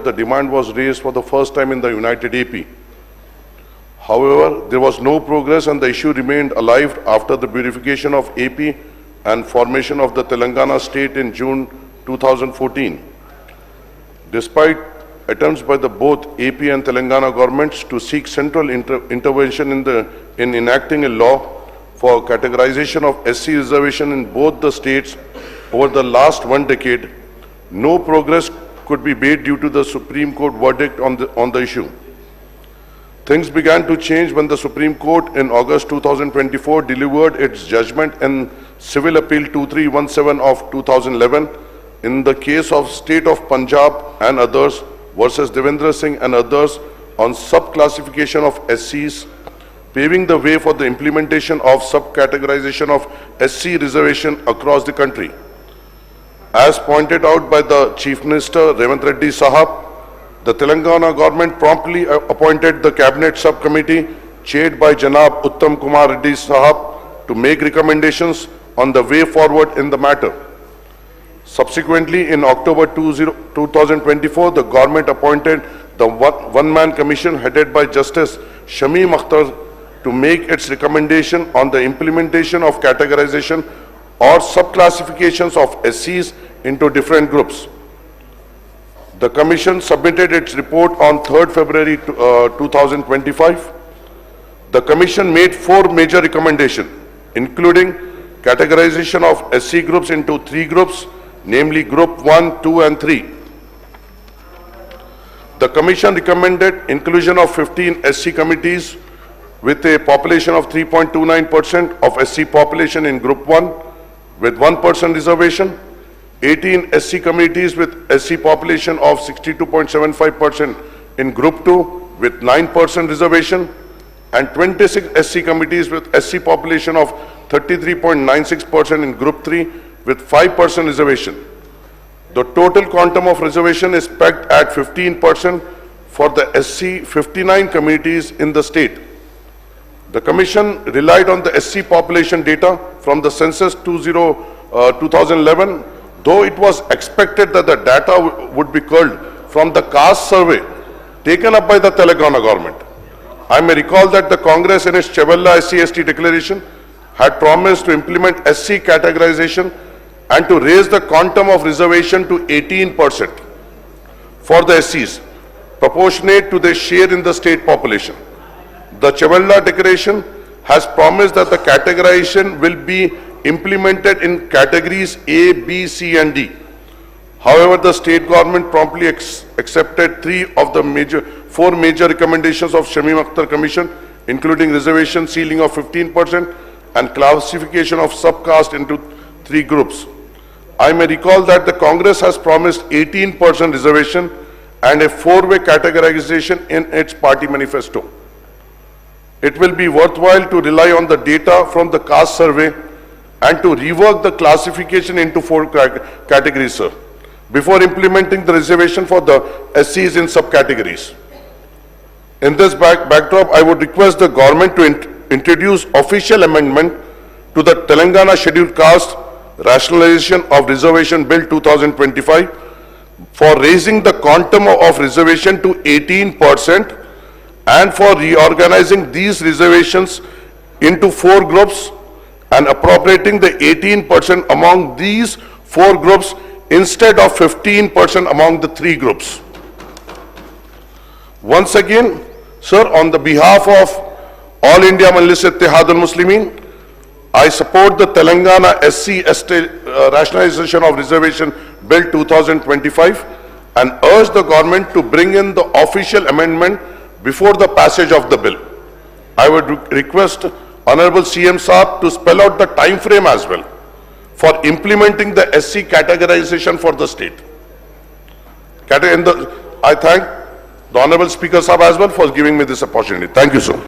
The demand was raised for the first time in the United AP. However, there was no progress and the issue remained alive after the beautification of AP and formation of the Telangana state in June 2014. Despite attempts by the both AP and Telangana governments to seek central intervention in enacting a law for categorization of SC reservation in both the states over the last 1 decade, no progress could be made due to the Supreme Court verdict on the issue. Things began to change when the Supreme Court in August 2024 delivered its judgment in Civil Appeal 2317 of 2011 in the case of State of Punjab and others versus Devendra Singh and others on subclassification of SCs, paving the way for the implementation of subcategorization of SC reservation across the country. As pointed out by the Chief Minister Revant Reddy Sahab, the Telangana government promptly appointed the Cabinet Subcommittee chaired by Janab Uttam Kumar Reddy Sahab to make recommendations on the way forward in the matter. Subsequently, in October 2024, the government appointed the one-man commission headed by Justice Shamim Akhtar to make its recommendation on the implementation of categorization or subclassifications of SCs into different groups. The Commission submitted its report on 3rd February 2025. The Commission made 4 major recommendations, including categorization of SC groups into 3 groups, namely Group 1, 2 and 3. The Commission recommended inclusion of 15 SC committees with a population of 3.29% of SC population in Group 1 with 1% reservation, 18 SC committees with SC population of 62.75% in Group 2 with 9% reservation, and 26 SC committees with SC population of 33.96% in Group 3 with 5% reservation. The total quantum of reservation is pegged at 15% for the SC 59 communities in the state. The Commission relied on the SC population data from the census 2011, though it was expected that the data would be culled from the caste survey taken up by the Telangana government. I may recall that the Congress in its Chevella SC/ST declaration had promised to implement SC categorization and to raise the quantum of reservation to 18% for the SCs, proportionate to their share in the state population. The Chevella declaration has promised that the categorization will be implemented in categories A, B, C and D. However, the state government promptly accepted 3 of the 4 major recommendations of Shamim Akhtar Commission, including reservation ceiling of 15% and classification of subcaste into 3 groups. I may recall that the Congress has promised 18% reservation and a 4-way categorization in its party manifesto. It will be worthwhile to rely on the data from the caste survey and to rework the classification into 4 categories, sir, before implementing the reservation for the SCs in subcategories. In this backdrop, I would request the government to introduce official amendment to the Telangana Scheduled Caste Rationalization of Reservation Bill 2025 for raising the quantum of reservation to 18% and for reorganizing these reservations into 4 groups and appropriating the 18% among these 4 groups instead of 15% among the 3 groups. Once again, sir, on the behalf of All India Majlis Ittehad al-Muslimin, I support the Telangana SC/ST Rationalization of Reservation Bill 2025 and urge the government to bring in the official amendment before the passage of the bill. I would request Honorable CM Saab to spell out the time frame as well for implementing the SC categorization for the state. I thank the Honorable Speaker Saab as well for giving me this opportunity. Thank you, sir.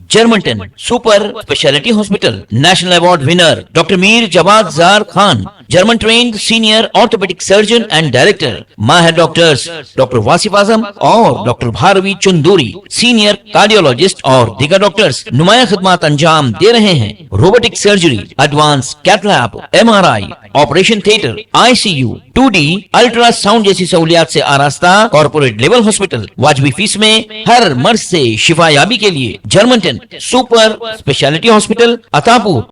Germantown Super Speciality Hospital National Award winner Dr. Mir Jawad Zar Khan, German trained senior orthopedic surgeon and director, Mahir doctors Dr. Wasif Azam और Dr. Bharvi Chunduri, senior cardiologist और दीगर doctors नुमाया खिदमत अंजाम दे रहे हैं। Robotic surgery, advance cath lab, MRI, operation theatre, ICU, 2D ultrasound जैसी सहूलियात से आरास्ता कॉर्पोरेट लेवल हॉस्पिटल। वाजबी फीस में हर मर्ज से शिफायाबी के लिए German 10 super speciality hospital, Attapur.